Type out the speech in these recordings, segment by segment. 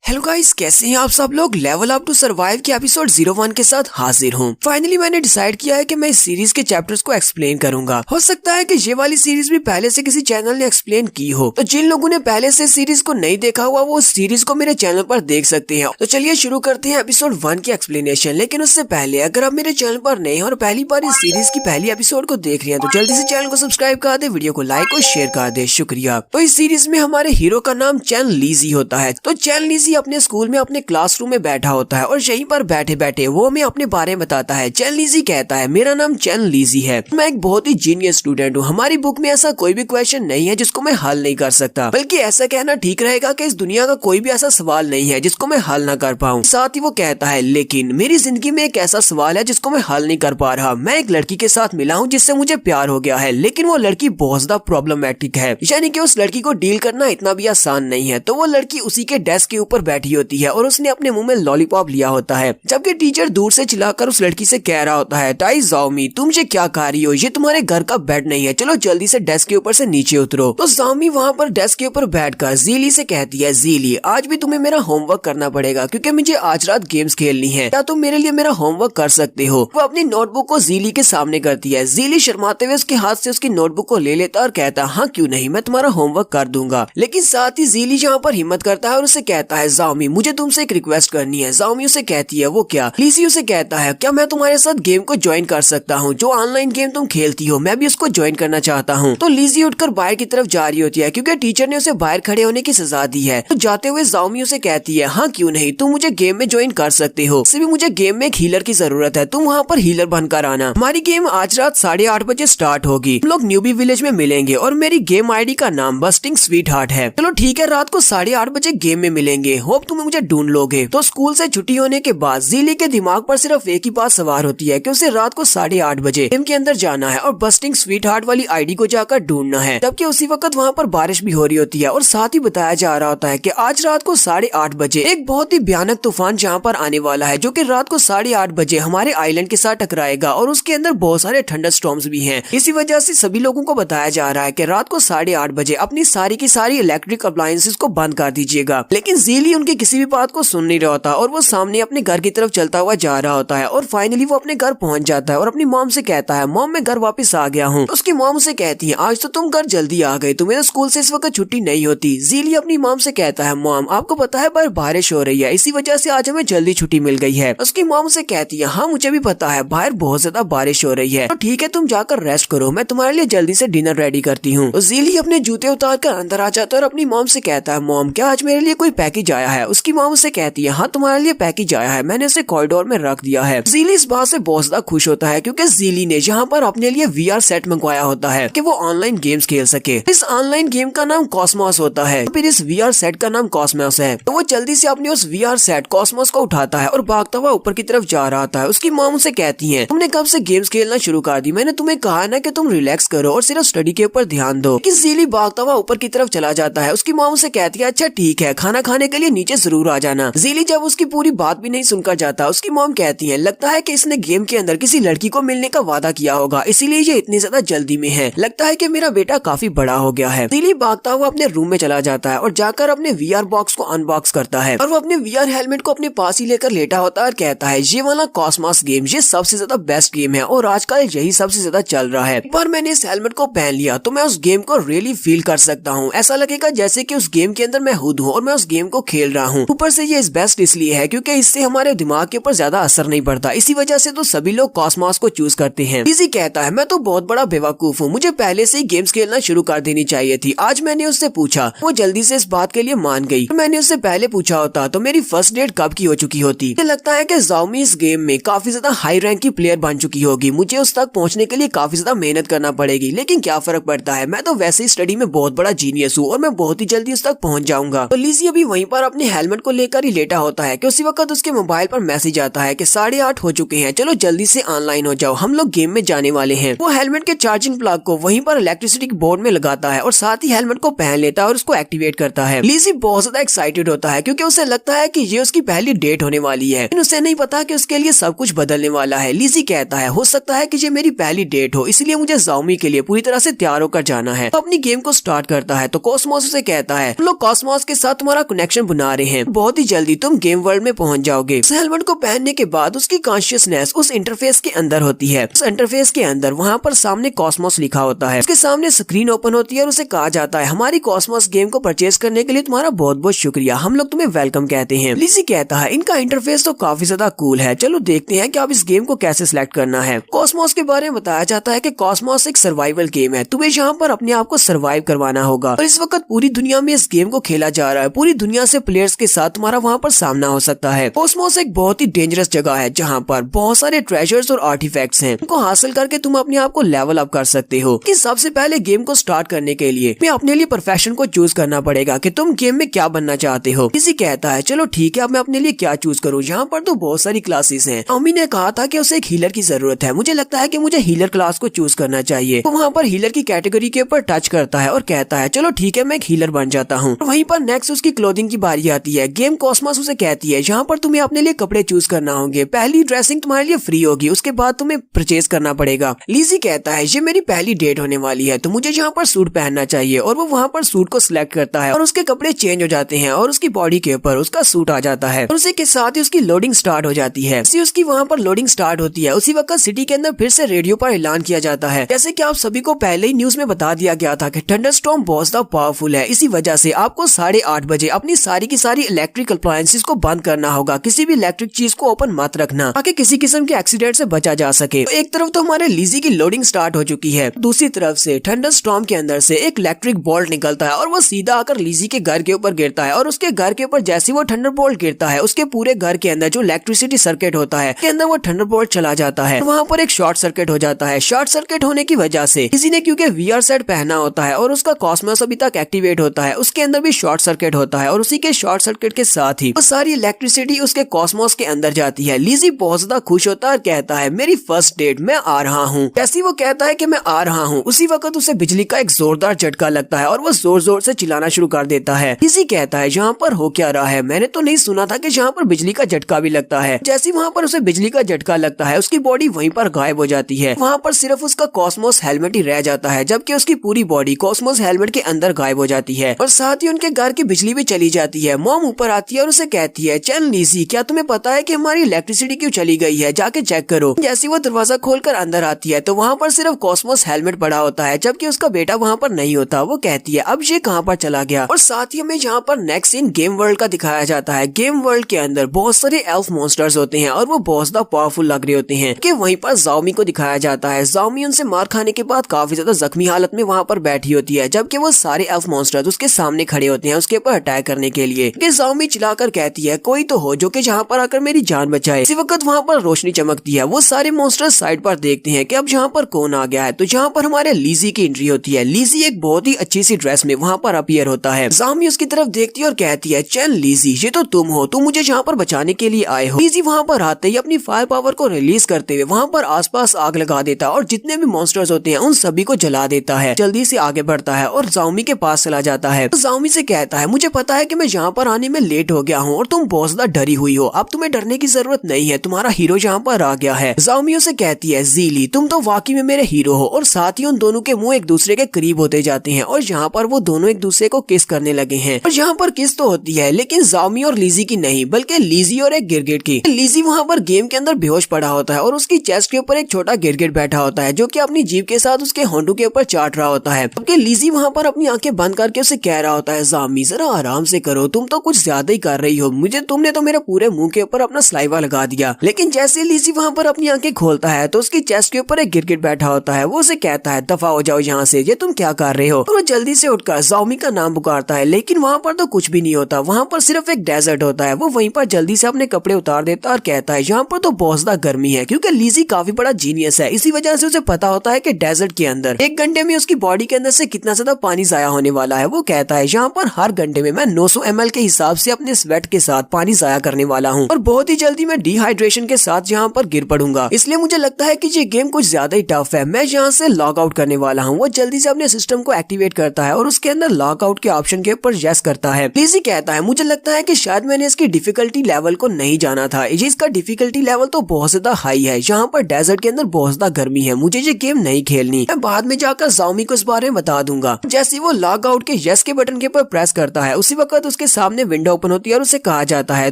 Hello guys, कैसे हैं आप सब लोग। लेवल अप टू सर्वाइव के एपिसोड 01 के साथ हाजिर हूँ। फाइनली मैंने डिसाइड किया है कि मैं इस सीरीज के चैप्टर्स को एक्सप्लेन करूंगा। हो सकता है कि ये वाली सीरीज भी पहले से किसी चैनल ने एक्सप्लेन की हो, तो जिन लोगों ने पहले से सीरीज को नहीं देखा हुआ वो सीरीज को मेरे चैनल पर देख सकते हैं। तो चलिए शुरू करते हैं एपिसोड 1 की एक्सप्लेनेशन। लेकिन उससे पहले अगर आप मेरे चैनल पर नए हैं और पहली बार इस सीरीज की पहली एपिसोड को देख रहे हैं तो जल्दी से चैनल को सब्सक्राइब कर दे, वीडियो को लाइक और शेयर कर दे, शुक्रिया। तो इस सीरीज में हमारे हीरो का नाम चैन लीजी होता है। तो चैन लीजी अपने स्कूल में अपने क्लासरूम में बैठा होता है और यहीं पर बैठे बैठे वो हमें अपने बारे में बताता है। चैन लीजी कहता है, मेरा नाम चैन लीजी है, मैं एक बहुत ही जीनियस स्टूडेंट हूँ। हमारी बुक में ऐसा कोई भी क्वेश्चन नहीं है जिसको मैं हल नहीं कर सकता, बल्कि ऐसा कहना ठीक रहेगा कि इस दुनिया का कोई भी ऐसा सवाल नहीं है जिसको मैं हल ना कर पाऊँ। साथ ही वो कहता है, लेकिन मेरी जिंदगी में एक ऐसा सवाल है जिसको मैं हल नहीं कर पा रहा। मैं एक लड़की के साथ मिला हूँ जिससे मुझे प्यार हो गया है, लेकिन वो लड़की बहुत ज्यादा प्रॉब्लमेटिक है, यानी कि उस लड़की को डील करना इतना भी आसान नहीं है। तो वो लड़की उसी के डेस्क के ऊपर बैठी होती है और उसने अपने मुंह में लॉलीपॉप लिया होता है, जबकि टीचर दूर से चिल्लाकर उस लड़की से कह रहा होता है, टाई जाओमी तुम ये क्या खा रही हो, ये तुम्हारे घर का बेड नहीं है, चलो जल्दी से डेस्क के ऊपर से नीचे उतरो। तो जाओमी वहाँ पर डेस्क के ऊपर बैठकर जीली से कहती है, जीली आज भी तुम्हें मेरा होमवर्क करना पड़ेगा क्योंकि मुझे आज रात गेम्स खेलनी है, क्या तुम मेरे लिए मेरा होमवर्क कर सकते हो। वो अपनी नोटबुक को जीली के सामने करती है। जीली शर्माते हुए उसके हाथ से उसकी नोटबुक को ले लेता और कहता, हाँ क्यों नहीं, मैं तुम्हारा होमवर्क कर दूंगा। लेकिन साथ ही जीली यहाँ पर हिम्मत करता है और उसे कहता है, जाओमी मुझे तुमसे एक रिक्वेस्ट करनी है। जाओमी उसे कहती है, वो क्या। लीजी उसे कहता है, क्या मैं तुम्हारे साथ गेम को ज्वाइन कर सकता हूँ, जो ऑनलाइन गेम तुम खेलती हो, मैं भी उसको ज्वाइन करना चाहता हूँ। तो लीजी उठकर बाहर की तरफ जा रही होती है क्योंकि टीचर ने उसे बाहर खड़े होने की सजा दी है। तो जाते हुए जाओमी उसे कहती है, हाँ क्यों नहीं, तुम मुझे गेम में ज्वाइन कर सकते हो, सिर्फ मुझे गेम में एक हीलर की जरूरत है, तुम वहाँ पर हीलर बनकर आना। हमारी गेम आज रात 8:30 बजे स्टार्ट होगी, हम लोग न्यूबी विलेज में मिलेंगे और मेरी गेम आईडी का नाम बस्टिंग स्वीट हार्ट है। चलो ठीक है, रात को 8:30 बजे गेम में मिलेंगे, होप तुम मुझे ढूंढ लोगे। तो स्कूल से छुट्टी होने के बाद जीली के दिमाग पर सिर्फ एक ही बात सवार होती है कि उसे रात को 8:30 बजे गेम के अंदर जाना है और बस्टिंग स्वीट हार्ट वाली आईडी को जाकर ढूंढना है। जबकि उसी वक्त वहाँ पर बारिश भी हो रही होती है और साथ ही बताया जा रहा होता है कि आज रात को 8:30 बजे एक बहुत ही भयानक तूफान जहाँ पर आने वाला है, जो कि रात को 8:30 बजे हमारे आइलैंड के साथ टकराएगा और उसके अंदर बहुत सारे थंडर स्टॉर्म्स भी हैं। इसी वजह से सभी लोगों को बताया जा रहा है कि रात को 8:30 बजे अपनी सारी की सारी इलेक्ट्रिक अप्लायंसेस को बंद कर दीजिएगा। लेकिन जीली उनकी किसी भी बात को सुन नहीं रहा होता और वो सामने अपने घर की तरफ चलता हुआ जा रहा होता है और फाइनली वो अपने घर पहुंच जाता है और अपनी मॉम से कहता है, मॉम मैं घर वापस आ गया हूँ। उसकी मॉम से कहती है, आज तो तुम घर जल्दी आ गए, तुम्हें स्कूल से इस वक्त छुट्टी नहीं होती। जीली अपनी मॉम से कहता है, मॉम आपको पता है बाहर बारिश हो रही है, इसी वजह से आज हमें जल्दी छुट्टी मिल गई है। उसकी मॉम से कहती है, हाँ मुझे भी पता है बाहर बहुत ज्यादा बारिश हो रही है, तो ठीक है तुम जाकर रेस्ट करो, मैं तुम्हारे लिए जल्दी से डिनर रेडी करती हूँ। तो जीली अपने जूते उतार कर अंदर आ जाता है और अपनी मॉम से कहता है, मॉम क्या आज मेरे लिए कोई पैकेज आया है। उसकी मॉम से कहती है, हाँ तुम्हारे लिए पैकेज आया है, मैंने उसे कॉरिडोर में रख दिया है। जीली इस बात से बहुत ज्यादा खुश होता है क्योंकि जीली ने यहाँ पर अपने लिए VR सेट मंगवाया होता है कि वो ऑनलाइन गेम्स खेल सके। इस ऑनलाइन गेम का नाम कॉस्मोस होता है, फिर इस VR सेट का नाम कॉस्मोस है। तो वो जल्दी से अपने उस VR सेट कॉस्मोस को उठाता है और भागता हुआ ऊपर की तरफ जा रहा था। उसकी मॉम से कहती है, तुमने कब से गेम्स खेलना शुरू कर दी, मैंने तुम्हें कहा ना कि तुम रिलैक्स करो और सिर्फ स्टडी के ऊपर ध्यान दो। कि जीली भागता हुआ ऊपर की तरफ चला जाता है। उसकी मॉम से कहती है, अच्छा ठीक है, खाना खाने के लिए नीचे जरूर आ जाना। जीली जब उसकी पूरी बात भी नहीं सुनकर जाता, उसकी मॉम कहती है, लगता है कि इसने गेम के अंदर किसी लड़की को मिलने का वादा किया होगा, इसीलिए ये इतनी ज्यादा जल्दी में है, लगता है कि मेरा बेटा काफी बड़ा हो गया है। जीली भागता हुआ अपने रूम में चला जाता है और जाकर अपने VR बॉक्स को अनबॉक्स करता है और वो अपने VR हेलमेट को अपने पास ही लेकर लेटा होता है और कहता है, ये वाला कॉस्मोस गेम ये सबसे ज्यादा बेस्ट गेम है और आजकल यही सबसे ज्यादा चल रहा है। एक बार मैंने इस हेलमेट को पहन लिया तो मैं उस गेम को रियली फील कर सकता हूँ, ऐसा लगेगा जैसे कि उस गेम के अंदर मैं खुद हूँ और मैं उस गेम को खेल रहा हूँ। ऊपर से ये बेस्ट इसलिए है क्योंकि इससे हमारे दिमाग के ऊपर ज्यादा असर नहीं पड़ता, इसी वजह से तो सभी लोग कॉस्मोस को चूज करते हैं। लीजी कहता है, मैं तो बहुत बड़ा बेवकूफ हूँ, मुझे पहले से ही गेम्स खेलना शुरू कर देनी चाहिए थी। आज मैंने उससे पूछा, वो जल्दी से इस बात के लिए मान गई। मैंने उससे पहले पूछा होता तो मेरी फर्स्ट डेट कब की हो चुकी होती। मुझे लगता है कि जाओमी इस गेम में काफी ज्यादा हाई रैंक की प्लेयर बन चुकी होगी, मुझे उस तक पहुँचने के लिए काफी ज्यादा मेहनत करना पड़ेगी, लेकिन क्या फर्क पड़ता है, मैं तो वैसे ही स्टडी में बहुत बड़ा जीनियस हूँ और मैं बहुत ही जल्दी उस तक पहुँच जाऊंगा। तो लीजी अभी वहीं पर अपने हेलमेट को लेकर ही लेटा होता है कि उसी वक्त उसके मोबाइल पर मैसेज आता है कि 8:30 हो चुके हैं, चलो जल्दी से ऑनलाइन हो जाओ, हम लोग गेम में जाने वाले हैं। वो हेलमेट के चार्जिंग प्लग को वहीं पर इलेक्ट्रिसिटी बोर्ड में लगाता है और साथ ही हेलमेट को पहन लेता है और उसको एक्टिवेट करता है। लीजी बहुत ज्यादा एक्साइटेड होता है क्योंकि उसे लगता है कि ये उसकी पहली डेट होने वाली है, लेकिन उसे नहीं पता कि उसके लिए सब कुछ बदलने वाला है। लीजी कहता है, हो सकता है कि ये मेरी पहली डेट हो, इसलिए मुझे जाओमी के लिए पूरी तरह से तैयार होकर जाना है। तो अपनी गेम को स्टार्ट करता है तो कॉस्मोस उसे कहता है, तुम लोग कॉस्मोस के साथ तुम्हारा कनेक्शन बना रहे हैं, बहुत ही जल्दी तुम गेम वर्ल्ड में पहुंच जाओगे। इस हेलमेट को पहनने के बाद उसकी कॉन्शियसनेस उस इंटरफेस के अंदर होती है। उस इंटरफेस के अंदर वहाँ पर सामने कॉस्मोस लिखा होता है, उसके सामने स्क्रीन ओपन होती है और उसे कहा जाता है हमारी कॉस्मोस गेम को परचेज करने के लिए तुम्हारा बहुत बहुत शुक्रिया, हम लोग तुम्हें वेलकम कहते हैं। लिज़ी कहता है इनका इंटरफेस तो काफी ज्यादा कूल है, चलो देखते हैं कि आप इस गेम को कैसे सिलेक्ट करना है। कॉस्मोस के बारे में बताया जाता है कि कॉस्मोस एक सर्वाइवल गेम है, तुम्हें यहाँ पर अपने आप को सर्वाइव करवाना होगा और इस वक्त पूरी दुनिया में इस गेम को खेला जा रहा है। पूरी दुनिया से प्लेयर्स के साथ तुम्हारा वहाँ पर सामना हो सकता है। कॉस्मोस एक बहुत ही डेंजरस जगह है जहाँ पर बहुत सारे ट्रेजर्स और आर्टिफैक्ट्स हैं, उनको हासिल करके तुम अपने आप को लेवल अप कर सकते हो। कि सबसे पहले गेम को स्टार्ट करने के लिए तुम्हें अपने लिए प्रोफेशन को चूज करना पड़ेगा कि तुम गेम में क्या बनना चाहते हो। किसी कहता है चलो ठीक है, अब मैं अपने लिए क्या चूज करूँ, यहाँ पर तो बहुत सारी क्लासेस हैं। अम्मी ने कहा था कि उसे एक हीलर की जरूरत है, मुझे लगता है कि मुझे हीलर क्लास को चूज करना चाहिए। तो वहाँ पर हीलर की कैटेगरी के ऊपर टच करता है और कहता है चलो ठीक है मैं एक हीलर बन जाता हूँ। वहीं पर नेक्स्ट उसकी क्लोथिंग की बारी आती है। गेम कॉस्मोस उसे कहती है यहाँ पर तुम्हें अपने लिए कपड़े चूज करना होंगे, पहली ड्रेसिंग तुम्हारे लिए फ्री होगी, उसके बाद तुम्हें परचेज करना पड़ेगा। लिज़ी कहता है ये मेरी पहली डेट होने वाली है तो मुझे यहाँ पर सूट पहनना चाहिए और वो वहाँ पर सूट को सिलेक्ट करता है और उसके कपड़े चेंज हो जाते हैं और उसकी बॉडी के ऊपर उसका सूट आ जाता है और उसी के साथ ही उसकी लोडिंग स्टार्ट हो जाती है। उसकी वहाँ पर लोडिंग स्टार्ट होती है, उसी वक्त सिटी के अंदर फिर से रेडियो पर ऐलान किया जाता है। जैसे कि आप सभी को पहले ही न्यूज में बता दिया गया था कि थंडरस्टॉर्म बहुत ज्यादा पावरफुल है, इसी वजह से आपको 8:30 बजे अपनी सारी की सारी इलेक्ट्रिक अप्लायंसेस को बंद करना होगा, किसी भी इलेक्ट्रिक चीज को ओपन मत रखना ताकि किसी किस्म के एक्सीडेंट से बचा जा सके। तो एक तरफ तो हमारे लिज़ी की लोडिंग स्टार्ट हो चुकी है, दूसरी तरफ से थंडरस्टॉर्म के अंदर से एक इलेक्ट्रिक बोल्ट निकलता है और वो सीधा आकर लिज़ी के घर के ऊपर गिरता है और उसके घर के ऊपर जैसे वो थंडर बोल्ट गिरता है उसके पूरे घर के अंदर जो इलेक्ट्रिसिटी सर्किट होता है के अंदर वो थंडर बोल्ट चला जाता है। वहाँ पर एक शॉर्ट सर्किट हो जाता है। शॉर्ट सर्किट होने की वजह से किसी ने क्योंकि VR सेट पहना होता है और उसका कॉस्मोस अभी तक एक्टिवेट होता है, उसके अंदर भी शॉर्ट सर्किट होता है और उसी के शॉर्ट सर्किट के साथ ही वो सारी इलेक्ट्रिसिटी उसके कॉस्मोस के अंदर जाती है। लिज़ी बहुत ज्यादा खुश होता है और कहता है मेरी फर्स्ट डेट, मैं आ रहा हूँ। जैसे वो कहता है कि मैं आ रहा हूँ उसी वक्त उसे बिजली का एक जोरदार झटका लगता है और वो जोर जोर से चिल्लाना शुरू कर देता है। लिज़ी कहता है यहाँ पर हो क्या रहा है, मैंने तो नहीं सुना था कि यहाँ पर बिजली का झटका भी लगता है। जैसे वहाँ पर उसे बिजली का झटका लगता है उसकी बॉडी वहीं पर गायब हो जाती है, वहाँ पर सिर्फ उसका कॉस्मोस हेलमेट ही रह जाता है जबकि उसकी पूरी बॉडी कॉस्मोस हेलमेट के अंदर गायब हो जाती है और साथ ही उनके घर की बिजली भी चली जाती है। मॉम ऊपर आती है और उसे कहती है चल लिज़ी क्या तुम्हें पता है कि हमारी इलेक्ट्रिसिटी क्यों चली गई है, जाके चेक करो। जैसे वो दरवाजा खोलकर अंदर आती है तो वहाँ पर सिर्फ कॉस्मोस हेलमेट पड़ा होता है जबकि उसका बेटा वहाँ पर नहीं होता। वो कहती है अब ये कहाँ पर चला गया। और साथ ही हमें यहाँ पर नेक्स्ट सीन गेम वर्ल्ड का दिखाया जाता है। गेम वर्ल्ड के अंदर बहुत सारे एल्फ मॉन्स्टर्स होते हैं और वो बहुत ज्यादा पावरफुल लग रहे होते हैं कि वहीं पर ज़ाओमी को दिखाया जाता है। ज़ाओमी उनसे मार खाने के बाद काफी ज्यादा जख्मी हालत में वहाँ पर बैठी होती है जबकि वो सारे एल्फ मॉन्स्टर्स उसके सामने खड़े होते हैं उसके ऊपर अटैक करने के लिए। ज़ाओमी चिल्लाकर कहती है कोई तो हो जो कि यहाँ पर आकर मेरी जान बचाए। इसी वक्त वहाँ पर रोशनी चमकती है, वो सारे मॉन्स्टर्स साइड पर देखते हैं कि अब यहाँ पर कौन आ गया है। तो यहाँ पर हमारे लिज़ी की एंट्री होती है। लिज़ी एक बहुत ही अच्छी सी ड्रेस में वहाँ पर अपीयर होता है। ज़ाओमी उसकी तरफ देखती है और कहती है चल लिज़ी ये तो तुम हो, तुम मुझे यहाँ पर बचाने के लिए आए हो। लिज़ी वहाँ पर आते ही अपनी फायर पावर को रिलीज करते हुए वहाँ पर आसपास आग लगा देता है और जितने भी मॉन्स्टर्स होते हैं उन सभी को जला देता है। जल्दी से आगे बढ़ता है और ज़ाओमी के पास चला जाता है। तो ज़ाओमी से कहता है मुझे पता है कि मैं यहाँ पर आने में लेट हो गया हूँ और तुम बहुत ज्यादा डरी हुई हो, अब तुम्हें डरने की जरूरत नहीं है, तुम्हारा हीरो यहाँ पर आ गया है। ज़ाओमी उसे कहती है ज़ीली तुम तो वाकई में मेरे हीरो हो। और साथ ही उन दोनों के मुंह एक दूसरे के करीब होते जाते हैं और यहाँ पर वो दोनों एक दूसरे को किस करने लगे हैं। और यहाँ पर किस तो होती है लेकिन ज़ाओमी और लिज़ी की नहीं बल्कि लिज़ी और एक गिरगिट की। लिज़ी वहाँ पर गेम के अंदर बेहोश पड़ा होता है और उसकी चेस्ट के ऊपर एक छोटा गिरगिट बैठा होता है जो कि अपनी जीभ के साथ उसके होंठों के ऊपर चाट रहा होता है। जबकि लिज़ी वहाँ पर अपनी आंखें बंद करके उसे कह रहा होता है ज़ाओमी जरा आराम से करो, तुम तो कुछ ज्यादा ही कर रही हो, तुमने तो मेरे पूरे मुंह के ऊपर अपना सलाइवा लगा दिया। लेकिन जैसे लिज़ी वहाँ पर अपनी आंखें खोलता है तो उसकी चेस्ट के ऊपर एक गिरगिट बैठा होता है। वो उसे कहता है दफा हो जाओ यहाँ से, ये तुम क्या कर रहे हो। और वो जल्दी से उठकर ज़ाओमी का नाम पुकारता है लेकिन वहाँ पर तो कुछ भी नहीं होता, वहाँ पर सिर्फ एक डेजर्ट होता है। वो वहीं पर जल्दी से अपने कपड़े उतार देता है और कहता है यहाँ पर तो बहुत ज्यादा गर्मी है क्योंकि लिज़ी काफी बड़ा जीनियस है, इसी वजह से उसे पता होता है कि डेजर्ट के अंदर 1 घंटे में उसकी बॉडी के अंदर से कितना ज्यादा पानी जाया होने वाला है। वो कहता है यहाँ पर हर घंटे में मैं 900 ml के हिसाब से अपने स्वेट के साथ पानी जाया करने वाला हूँ और बहुत ही जल्दी मैं डिहाइड्रेशन के साथ यहाँ पर गिर पड़ूंगा, इसलिए मुझे लगता है कि ये गेम कुछ ज्यादा ही टफ है, मैं यहाँ से लॉग आउट करने वाला हूँ। वो जल्दी से अपने सिस्टम को एक्टिवेट करता है और उसके अंदर लॉग आउट के ऑप्शन के ऊपर यस करता है। लिज़ी कहता है मुझे लगता है कि शायद मैंने इसकी डिफिकल्टी लेवल को नहीं जाना था, ये इसका डिफिकल्टी लेवल तो बहुत ज्यादा हाई है, यहाँ पर डेजर्ट के अंदर बहुत ज्यादा गर्मी है, मुझे ये गेम नहीं खेलनी, मैं बाद में जाकर ज़ाओमी को इस बारे में बता दूंगा। जैसे वो लॉग आउट के यस के बटन के ऊपर प्रेस करता है उसी वक्त उसके उसके सामने विंडो ओपन होती है और उसे कहा जाता है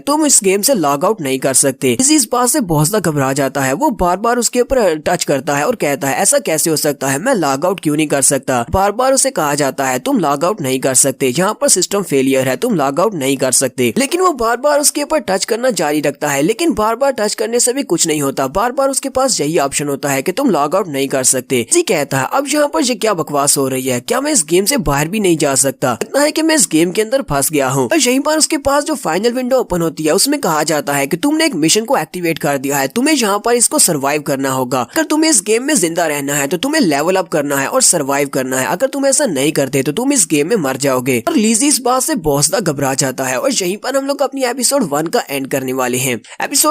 तुम इस गेम से लॉग आउट नहीं कर सकते। लिजी इस बात से बहुत ज्यादा घबरा जाता है, वो बार बार उसके ऊपर टच करता है और कहता है ऐसा कैसे हो सकता है, मैं लॉग आउट क्यों नहीं कर सकता। बार बार उसे कहा जाता है तुम लॉग आउट नहीं कर सकते, यहाँ पर सिस्टम फेलियर है, तुम लॉग आउट नहीं कर सकते। लेकिन वो बार बार उसके ऊपर टच करना जारी रखता है, लेकिन बार बार टच करने से भी कुछ नहीं होता। बार बार उसके पास यही ऑप्शन होता है कि तुम लॉग आउट नहीं कर सकते। जी कहता है अब यहाँ पर ये क्या बकवास हो रही है, क्या मैं इस गेम से बाहर भी नहीं जा सकता, इतना है कि मैं इस गेम के अंदर फंस गया हूँ। और यहीं पर उसके पास जो फाइनल विंडो ओपन होती है उसमें कहा जाता है कि तुमने एक मिशन को एक्टिवेट कर दिया है, तुम्हें यहाँ पर इसको सर्वाइव करना होगा। अगर तुम्हें इस गेम में जिंदा रहना है तो तुम्हें लेवल अप करना है और सर्वाइव करना है, अगर तुम ऐसा नहीं करते तो तुम इस गेम में मर जाओगे। और लिजी इस बात से बहुत ज्यादा घबरा जाता है और यहीं पर हम लोग अपनी एपिसोड 1 का एंड करने वाले हैं। एपिसोड